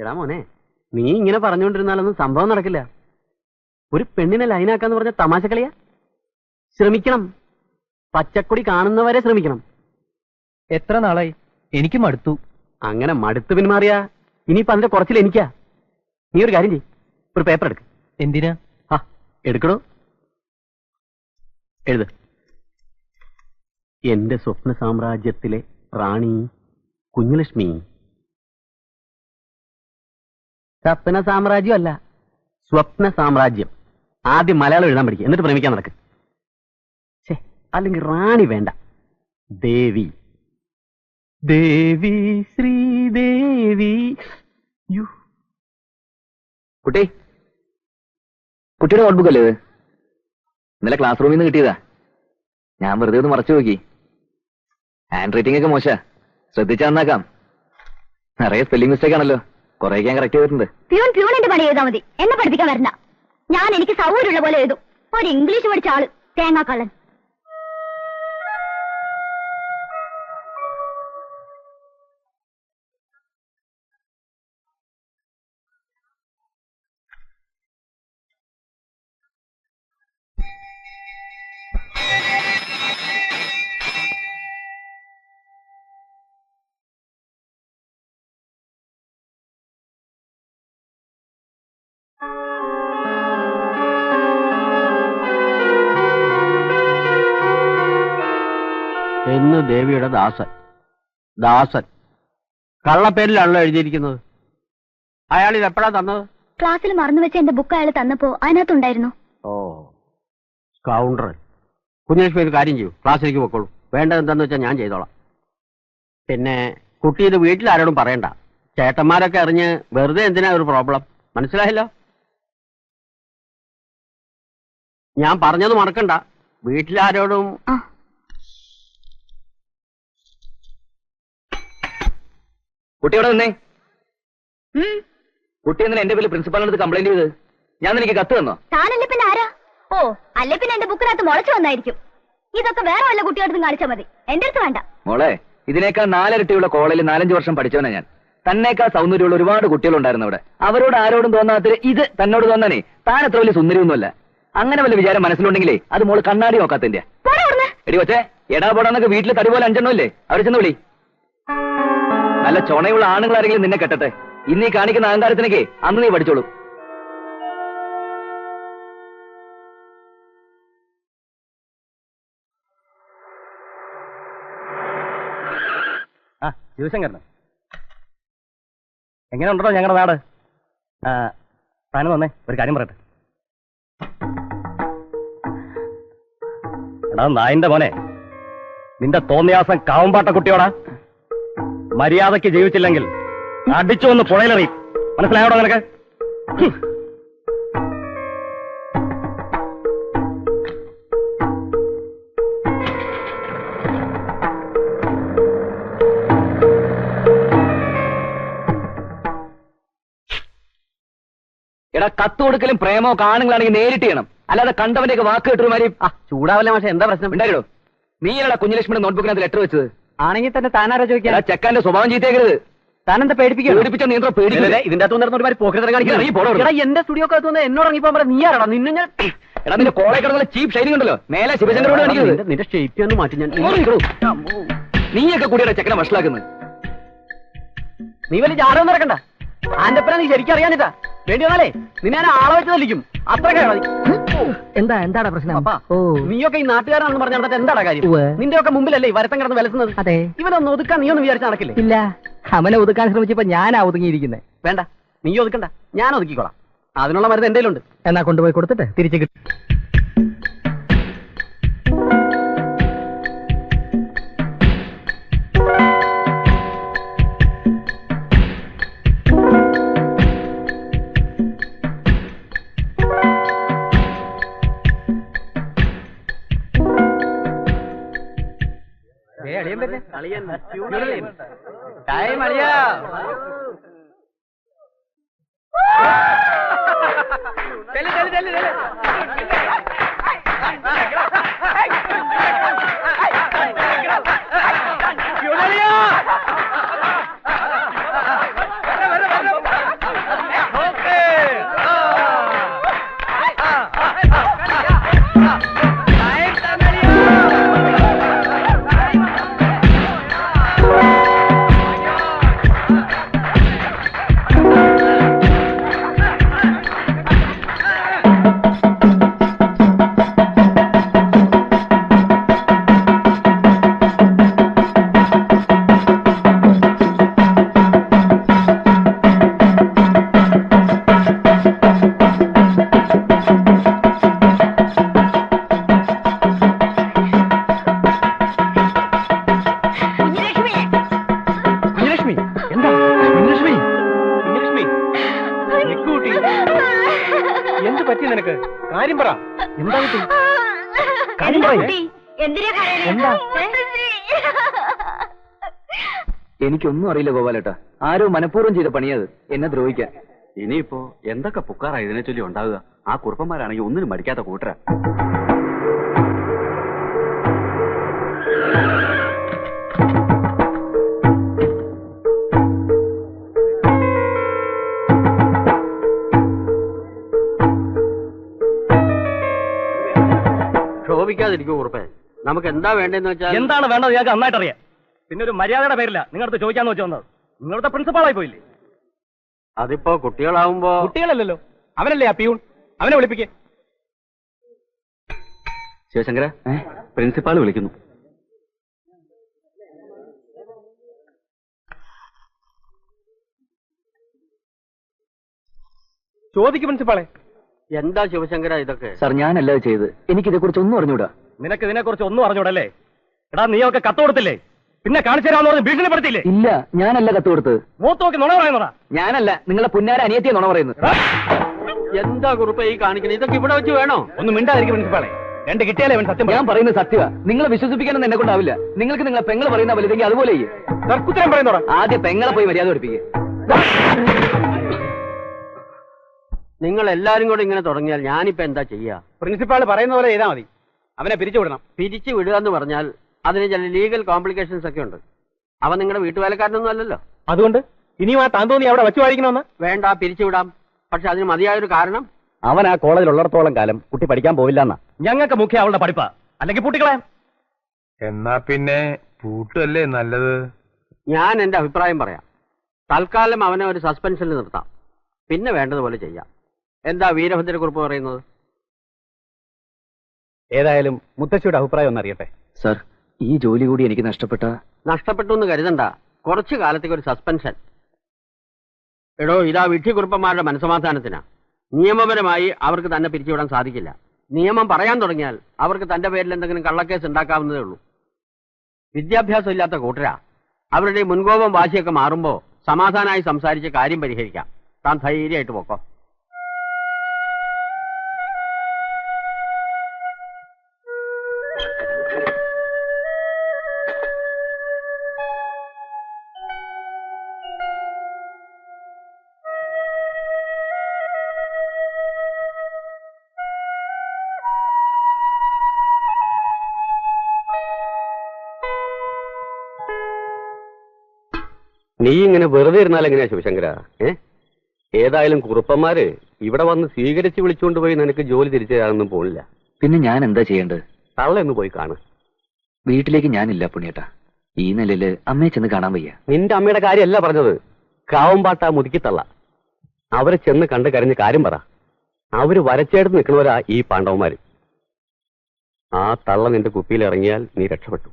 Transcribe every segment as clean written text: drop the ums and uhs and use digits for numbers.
എടാ മോനെ, നീ ഇങ്ങനെ പറഞ്ഞുകൊണ്ടിരുന്നാലൊന്നും സംഭവം നടക്കില്ല. ഒരു പെണ്ണിനെ ലൈനാക്കാന്ന് പറഞ്ഞ തമാശ കളിയാ. ശ്രമിക്കണം, പച്ചക്കൊടി കാണുന്നവരെ ശ്രമിക്കണം. എത്ര നാളായി? എനിക്ക് മടുത്തു. അങ്ങനെ മടുത്ത് പിന്മാറിയാ ഇനിയിപ്പോ അതിന്റെ കുറച്ചിൽ എനിക്കാ. നീ ഒരു കാര്യം ചെയ്യ്, ഒരു പേപ്പർ എടുക്ക്. എന്തിനാ? എടുക്കണോ? എഴുത്. എന്റെ സ്വപ്ന സാമ്രാജ്യത്തിലെ റാണി കുഞ്ഞുലക്ഷ്മി. സ്വപ്ന സാമ്രാജ്യമല്ല, സ്വപ്ന സാമ്രാജ്യം. ആദ്യം മലയാളം എഴുതാൻ പഠിക്കുക, എന്നിട്ട് പ്രേമിക്കാൻ നടക്ക്. അല്ലെങ്കിൽ റാണി വേണ്ട, ദേവി. ദേവി, ശ്രീദേവി. കുട്ടിയുടെ നോട്ട്ബുക്ക് അല്ലേ ഇത്? ഇന്നലെ ക്ലാസ് റൂമിൽ നിന്ന് കിട്ടിയതാ. ഞാൻ വെറുതെ ഒന്ന് മറച്ചു നോക്കി. ഹാൻഡ് റൈറ്റിംഗ് ഒക്കെ മോശ, ശ്രദ്ധിച്ചാ നന്നാക്കാം. നിറയെ സ്പെല്ലിംഗ് മിസ്റ്റേക്ക് ആണല്ലോ, കുറേയൊക്കെ ഞാൻ കറക്റ്റ് ചെയ്തിട്ടുണ്ട്. പ്യൂണിന്റെ പണി എഴുതാ മതി, എന്നെ പഠിപ്പിക്കാൻ വരണ്ട. ഞാൻ എനിക്ക് സൗകര്യമുള്ള പോലെ എഴുതും. ഒരു ഇംഗ്ലീഷ് പഠിച്ച ആള് തേങ്ങാക്കള്ളൻ. എന്ന് ദേവിയുടെ ദാസൻ. ദാസൻ കള്ളപ്പേരിലാണല്ലോ എഴുതിയിരിക്കുന്നത്. അയാൾ ഇത് എപ്പോഴാ തന്നത്? ക്ലാസ്സിൽ മറന്നു വെച്ച എന്റെ ബുക്ക് അയാൾ തന്നപ്പോ അതിനകത്തുണ്ടായിരുന്നു. ഓ, കൗണ്ടർ. കുഞ്ഞലക്ഷ്മി ഒരു കാര്യം ചെയ്യൂ, ക്ലാസ്സിലേക്ക് പൊക്കോളൂ. വേണ്ടത് എന്താന്ന് വെച്ചാൽ ഞാൻ ചെയ്തോളാം. പിന്നെ കുട്ടി ഇത് വീട്ടിൽ ആരോടും പറയണ്ട. ചേട്ടന്മാരൊക്കെ അറിഞ്ഞ് വെറുതെ എന്തിനാ ഒരു പ്രോബ്ലം, മനസ്സിലായല്ലോ? ഞാൻ പറഞ്ഞത് മറക്കണ്ട, വീട്ടിലാരോടും. കുട്ടിയോടെ നിന്നേ. കുട്ടി എന്തിനാ എന്റെ പേര് പ്രിൻസിപ്പാളിനടുത്ത് കംപ്ലൈന്റ് ചെയ്ത്? ഞാൻ നിനക്ക് കത്ത് തന്നോ? താനല്ലേ പിന്നെ ആരാ? ഓ, അല്ലേ പിന്നെ എന്റെ ബുക്കിനകത്ത് മുളച്ചു വന്നായിരിക്കും. ഇതൊക്കെ വേറെ വല്ല കുട്ടിയോടത്തും കാണിച്ചാൽ മതി, എന്റെ അടുത്ത് വേണ്ട. മോളെ, ഇതിനേക്കാൾ 4 ഇരട്ടിയുള്ള കോളേജിൽ 4-5 വർഷം പഠിച്ചവനാ ഞാൻ. തന്നേക്കാൾ സൗന്ദര്യമുള്ള ഒരുപാട് കുട്ടികളുണ്ടായിരുന്നു അവിടെ. അവരോട് ആരോടും തോന്നാത്ത ഇത് തന്നോട് തോന്നാനേ താൻ അത്ര വലിയ സുന്ദരിയൊന്നുമല്ല. അങ്ങനെ വല്ല വിചാരം മനസ്സിലുണ്ടെങ്കിലേ അത് മോള് കണ്ണാടി നോക്കാത്തതിന്റെ. എടി കൊച്ചേ, എടാ പോടാന്നൊക്കെ വീട്ടിൽ തടി പോലെ 5 എണ്ണം ഇല്ലേ, അവരെ ചെന്ന് വിളി. നല്ല ചുണയുള്ള ആണുങ്ങൾ ആരെങ്കിലും നിന്നെ കെട്ടട്ടെ. ഇന്നീ കാണിക്കുന്ന അഹങ്കാരത്തിനൊക്കെ അന്ന് നീ പഠിച്ചോളൂ. ശിവശങ്കരന് എങ്ങനെ ഉണ്ടോ ഞങ്ങളുടെ നാട്? താനും വന്നേ, ഒരു കാര്യം പറയട്ടെ. എടാ നായിന്റെ മോനെ, നിന്റെ തോന്നിയാസം കാവുംപാട്ട കുട്ടിയോടാ. മര്യാദയ്ക്ക് ജീവിച്ചില്ലെങ്കിൽ അടിച്ചു വന്ന് പുഴയിലെറി. മനസ്സിലായോടോ നിനക്ക്? എടാ, കത്ത് കൊടുക്കലും പ്രേമോ കാണുകളാണെങ്കിൽ നേരിട്ട് ചെയ്യണം, അല്ലാതെ കണ്ടവന്റെ വാക്ക് കേട്ടുമാരി. ചൂടാവല്ലേ മാഷെ, എന്താ പ്രശ്നം? ഉണ്ടായിടോ, നീയല്ലടാ കുഞ്ഞലക്ഷ്മിയുടെ നോട്ട്ബുക്കിനകത്ത് ലെറ്റർ വെച്ചത്. ആണെങ്കിൽ തന്നെ താനാരാ ചോദിക്കാൻ? ചെക്കാന്റെ സ്വഭാവം ചീത്തേക്കരുത്. താനെന്താ പേടിപ്പിക്കുക? പേടിപ്പിച്ച നീന്തോ പേടിക്കില്ല. ഇതിന്റെ അകത്ത് നടന്നൊരു പോക്കറ്റ് കാണിക്കണം. എന്റെ സ്റ്റുഡിയോ അകത്ത് എന്നോട് ഇറങ്ങിപ്പോ പറയാം, നീ ആരാടാ? നിന്നെ ഞാൻ എടാ, നിന്റെ കോളേജ് കിടന്നുള്ള ചീപ്പ് ഷൈനിങ് ഉണ്ടല്ലോ, മേലെ ശിവശങ്കരോട് കാണിക്കുന്നത്. നിന്റെ ഷേപ്പ് ഒന്ന് മാറ്റി. ഞാൻ നീയൊക്കെ കൂടിയുടെ ചെക്കനെ വഷളാക്കുന്നത്. നീ വലിയ ജാടകം നടക്കണ്ട. ആന്റപ്പന നീ ശരിക്കും അറിയാനിട്ടാ. വേണ്ടി വന്നാലേ നിന്നെ ഞാൻ ആളെ വെച്ച് തല്ലിക്കും. അത്രയ്ക്ക് എന്താടാ പ്രശ്നം? നീയൊക്കെ ഈ നാട്ടുകാരാണെന്ന് പറഞ്ഞാൽ എന്താടാ കാര്യം? നിന്റെ ഒക്കെ മുമ്പിലല്ലേ ഈ വരത്തം കിടന്ന് വിലസുന്നത്? അതെ. ഇവനൊന്ന് ഒതുക്കാൻ നീ ഒന്ന് വിചാരിച്ച് നടക്കില്ലേ? ഇല്ല, അവനെ ഒതുക്കാൻ ശ്രമിച്ചപ്പോ ഞാനാ ഒതുങ്ങിയിരിക്കുന്നത്. വേണ്ട, നീ ഒതുക്കണ്ട, ഞാൻ ഒതുക്കിക്കോളാം. അതിനുള്ള മരുന്ന് എന്റെ ഉണ്ട്. എന്നാ കൊണ്ടുപോയി കൊടുത്തിട്ട് തിരിച്ചു കിട്ടും. പറ്റി നിനക്ക്? കാര്യം പറ. എന്താ കുട്ടി? കാര്യം എന്താ പറയ്. കുട്ടി? എന്തിനാ കരയണേ? എന്താ? എനിക്കൊന്നും അറിയില്ല ഗോപാലേട്ടാ. ആരോ മനഃപൂർവ്വം ചെയ്ത പണിയത് എന്നെ ദ്രോഹിക്കാൻ. ഇനിയിപ്പോ എന്തൊക്കെ പുക്കാറാ ഇതിനെ ചൊല്ലി ഉണ്ടാവുക? ആ കുറുപ്പന്മാരാണെങ്കിൽ ഒന്നിനും മടിക്കാത്ത കൂട്ടരാ. ക്ഷോഭിക്കാതിരിക്കൂ കുറുപ്പേ. നമുക്ക് എന്താ വേണ്ടെന്ന് വെച്ചാൽ എന്താണ് വേണ്ടത് ഞങ്ങൾക്ക് നന്നായിട്ട് അറിയാം. പിന്നെ ഒരു മര്യാദയുടെ പേരില്ല നിങ്ങളടുത്ത് ചോദിക്കാന്ന് വെച്ച് വന്നത്. നിങ്ങളുടെ പ്രിൻസിപ്പാളായി പോയില്ലേ? അതിപ്പോ കുട്ടികളാവുമ്പോ കുട്ടികളല്ലല്ലോ, അവനല്ലേ ആ പിയൂൺ. അവനെ വിളിപ്പിക്കേ. ശിവശങ്കര, പ്രിൻസിപ്പാൾ വിളിക്കുന്നു. ചോദിക്കും പ്രിൻസിപ്പാളെ. എന്താ ശിവശങ്കര ഇതൊക്കെ? സാർ ഞാനല്ല ഇത് ചെയ്ത്. എനിക്കിതെ കുറിച്ച് ഒന്നും അറിഞ്ഞൂടാ. നിനക്ക് ഇതിനെ കുറിച്ച് ഒന്നും അറിഞ്ഞൂടല്ലേ? എടാ നീയൊക്കെ കത്ത് കൊടുത്തില്ലേ? പിന്നെ കാണിച്ചു തരാമെന്ന് പറഞ്ഞ് ഭീഷണിപ്പെടുത്തിയില്ലേ? ഇല്ല, ഞാനല്ല കത്ത് കൊടുത്തത്. മൂത്ത് നോക്കി നുണ പറയുന്നതാ. ഞാനല്ല, നിങ്ങളെ പുന്നാര അനിയത്തിയെ നുണ പറയുന്നത്. എന്താ കുറുപ്പേ ഈ കാണിക്കുന്നത്? ഇതൊക്കെ ഇവിടെ വെച്ച് വേണോ? ഒന്ന് മിണ്ടാതിരിക്കും പ്രിൻസിപ്പാളെ. രണ്ട് കിട്ടിയാലേ അവൻ സത്യം ഞാൻ പറയുന്നത് സത്യമാ. നിങ്ങളെ വിശ്വസിപ്പിക്കാനൊന്നും എന്നെ കൊണ്ടാവില്ല. നിങ്ങൾക്ക് നിങ്ങളെ പെങ്ങളെ പറയുന്ന വലുതെങ്കിൽ അതുപോലെ ചെയ്യും. തർക്കുത്തരം പറയുന്നോടാ. ആദ്യം പെങ്ങളെ പോയി മര്യാദ പഠിപ്പിക്കുക. നിങ്ങൾ എല്ലാരും കൂടെ ഇങ്ങനെ തുടങ്ങിയാൽ ഞാനിപ്പോ എന്താ ചെയ്യാ? പ്രിൻസിപ്പാൾ പറയുന്ന പോലെ ചെയ്താൽ മതി. അവനെ പിരിച്ചു വിടണം. പിരിച്ചു വിടുക എന്ന് പറഞ്ഞാൽ അതിന് ചില ലീഗൽ കോംപ്ലിക്കേഷൻസ് ഒക്കെ ഉണ്ട്. അവൻ നിങ്ങളുടെ വീട്ടുവേലക്കാരനൊന്നും അല്ലല്ലോ. അതുകൊണ്ട് ഇനിയും ആ താന്തോന്നി അവിടെ വച്ചു വായിക്കണമെന്ന് വേണ്ട, പിരിച്ചുവിടാം. പക്ഷെ അതിന് മതിയായൊരു കാരണം. അവൻ ആ കോളേജിൽ ഉള്ളിടത്തോളം കാലം കുട്ടി പഠിക്കാൻ പോവില്ല എന്നാ. ഞങ്ങൾക്ക് മുഖ്യ അവളുടെ പഠിപ്പാ. അല്ലെങ്കിൽ പൂട്ടിക്കളയാം. എന്നാ പിന്നെ പൂട്ടല്ലേ നല്ലത്. ഞാൻ എന്റെ അഭിപ്രായം പറയാം. തൽക്കാലം അവനെ ഒരു സസ്പെൻഷനിൽ നിർത്താം. പിന്നെ വേണ്ടതുപോലെ ചെയ്യാം. എന്താ വീരഭദ്രക്കുറിപ്പ് പറയുന്നത്? ഏതായാലും മുത്തശ്ശിയുടെ അഭിപ്രായം ഒന്നറിയട്ടെ. സാർ, ഈ ജോലി കൂടി എനിക്ക് നഷ്ടപ്പെട്ടു എന്ന് കരുതണ്ട. കുറച്ചു കാലത്തേക്ക് ഒരു സസ്പെൻഷൻ. എടോ, ഇതാ വിഡ്ഢിക്കുറുപ്പന്മാരുടെ മനസ്സമാധാനത്തിനാ. നിയമപരമായി അവർക്ക് തന്നെ പിരിച്ചുവിടാൻ സാധിക്കില്ല. നിയമം പറയാൻ തുടങ്ങിയാൽ അവർക്ക് തന്റെ പേരിൽ എന്തെങ്കിലും കള്ളക്കേസ് ഉണ്ടാക്കാവുന്നതേ ഉള്ളൂ. വിദ്യാഭ്യാസം ഇല്ലാത്ത കൂട്ടരാ. അവരുടെ മുൻകോപം വാശിയൊക്കെ മാറുമ്പോ സമാധാനമായി സംസാരിച്ച് കാര്യം പരിഹരിക്കാം. താൻ ധൈര്യമായിട്ട് പോക്കോ. നീ ഇങ്ങനെ വെറുതെ ഇരുന്നാൽ എങ്ങനെയാ ശിവശങ്കര? ഏതായാലും കുറുപ്പന്മാര് ഇവിടെ വന്ന് സ്വീകരിച്ച് വിളിച്ചുകൊണ്ടുപോയി നിനക്ക് ജോലി തിരിച്ചു തരാനൊന്നും പോണില്ല. പിന്നെ ഞാൻ എന്താ ചെയ്യേണ്ടത്? തള്ളയൊന്ന് പോയി കാണ്. വീട്ടിലേക്ക് ഞാനില്ല പുണ്യേട്ടാ. ഈ നിലയില് അമ്മയെ ചെന്ന് കാണാൻ വയ്യ. നിന്റെ അമ്മയുടെ കാര്യമല്ല പറഞ്ഞത്. കാവമ്പാട്ട മുതുക്കിത്തള്ള. അവരെ ചെന്ന് കണ്ട് കരഞ്ഞ് കാര്യം പറ. അവര് വരച്ചെടുത്ത് നിൽക്കുന്നവരാ ഈ പാണ്ഡവന്മാര്. ആ തള്ള നിന്റെ കുപ്പിയിൽ ഇറങ്ങിയാൽ നീ രക്ഷപ്പെട്ടു.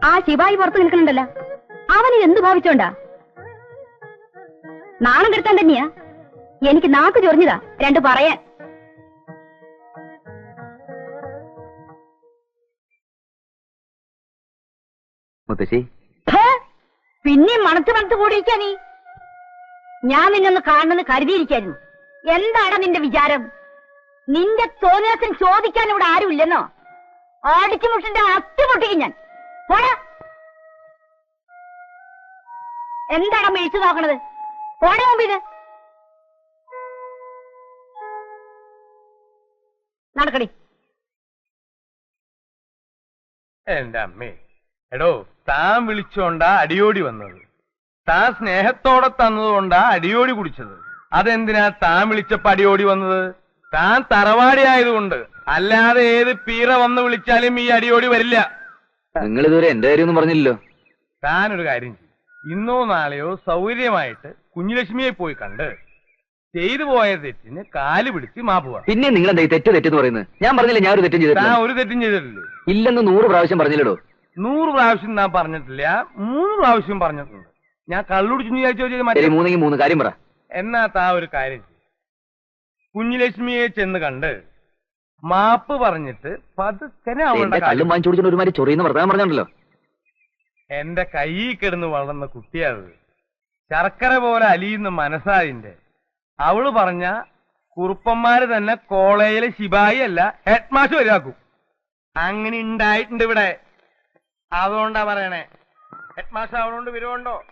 ആ ശിവായി പുറത്ത് നിൽക്കുന്നുണ്ടല്ലോ, അവന് എന്ത് ഭാവിച്ചോണ്ടാ? നാണം കെടുത്താൻ തന്നെയാ. എനിക്ക് നാക്ക് ചൊറിഞ്ഞതാ രണ്ട് പറയാൻ. മുത്തശ്ശി, പിന്നെയും മണത്ത് കൂടിയിരിക്കാ നീ. ഞാൻ നിന്നൊന്ന് കാണണമെന്ന് കരുതിയിരിക്കായിരുന്നു. എന്താണ് നിന്റെ വിചാരം? നിന്റെ തോന്നിയത്തിന് ചോദിക്കാൻ ഇവിടെ ആരും ഇല്ലെന്നോ? അടിച്ചു മുട്ടിന്റെ അത്തി പൊട്ടിക്കും ഞാൻ. പോടാ. എന്താണ് മേടിച്ചു നോക്കണത്? പോടാ മുമ്പിത്. നടക്കടി. എന്റെ അമ്മേ, എടോ, താൻ വിളിച്ചോണ്ടാ അടിയോടി വന്നത്. താൻ സ്നേഹത്തോടെ തന്നതുകൊണ്ടാ അടിയോടി കുടിച്ചത്. അതെന്തിനാ താൻ വിളിച്ചപ്പോ അടിയോടി വന്നത്? താൻ തറവാടി ആയതുകൊണ്ട്. അല്ലാതെ ഏത് പീറ വന്ന് വിളിച്ചാലും ഈ അടിയോടി വരില്ല. നിങ്ങൾ ഇതുവരെ എന്റെ കാര്യമൊന്നും പറഞ്ഞില്ലല്ലോ. താനൊരു കാര്യം ചെയ്യും. ഇന്നോ നാളെയോ സൗകര്യമായിട്ട് കുഞ്ഞുലക്ഷ്മിയെ പോയി കണ്ട് ചെയ്തു പോയ തെറ്റിന് കാല് പിടിച്ച് മാപ്പ് പറ. പിന്നെ നിങ്ങൾ എന്താ തെറ്റെന്ന് പറയുന്നത്? ഞാൻ പറഞ്ഞില്ല ഞാൻ ഒരു തെറ്റും താൻ ചെയ്തിട്ടില്ല. ഒരു തെറ്റും ചെയ്തിട്ടില്ലേ? ഇല്ലെന്ന് 100 പ്രാവശ്യം പറഞ്ഞില്ലടോ. 100 പ്രാവശ്യം ഞാൻ പറഞ്ഞിട്ടില്ല, 3 പ്രാവശ്യം പറഞ്ഞിട്ടുണ്ട്. ഞാൻ കള്ളുടിച്ചു വിചാരിച്ചോ ചെയ്ത് ശരി, 3 കാര്യം പറ. എന്നാ താ ഒരു കാര്യം ചെയ്യും. കുഞ്ഞുലക്ഷ്മിയെ ചെന്ന് കണ്ട് മാപ്പ് പറഞ്ഞിട്ട് പതുക്കനെ അവളുടെ എന്റെ കാര്യം. കള്ളും വാങ്ങിച്ചു കുടിച്ചിട്ട് ഒരുമാതിരി ചൊറിയുന്ന വർത്തമാനം പറഞ്ഞല്ലോ. എന്റെ കയ്യിൽ കിടന്ന് വളർന്ന കുട്ടിയത് ശർക്കര പോലെ അലിയുന്ന മനസ്സാതിന്റെ. അവള് പറഞ്ഞ കുറുപ്പന്മാര് തന്നെ കോളേജിലെ ശിപായി അല്ല ഹെഡ് മാസ്റ്റർ വരെയാക്കും. അങ്ങനെ ഉണ്ടായിട്ടുണ്ട് ഇവിടെ. അതുകൊണ്ടാ പറയണേ. ഹെഡ് മാസ്റ്റർ അവളോണ്ട് വിരോധമുണ്ടോ?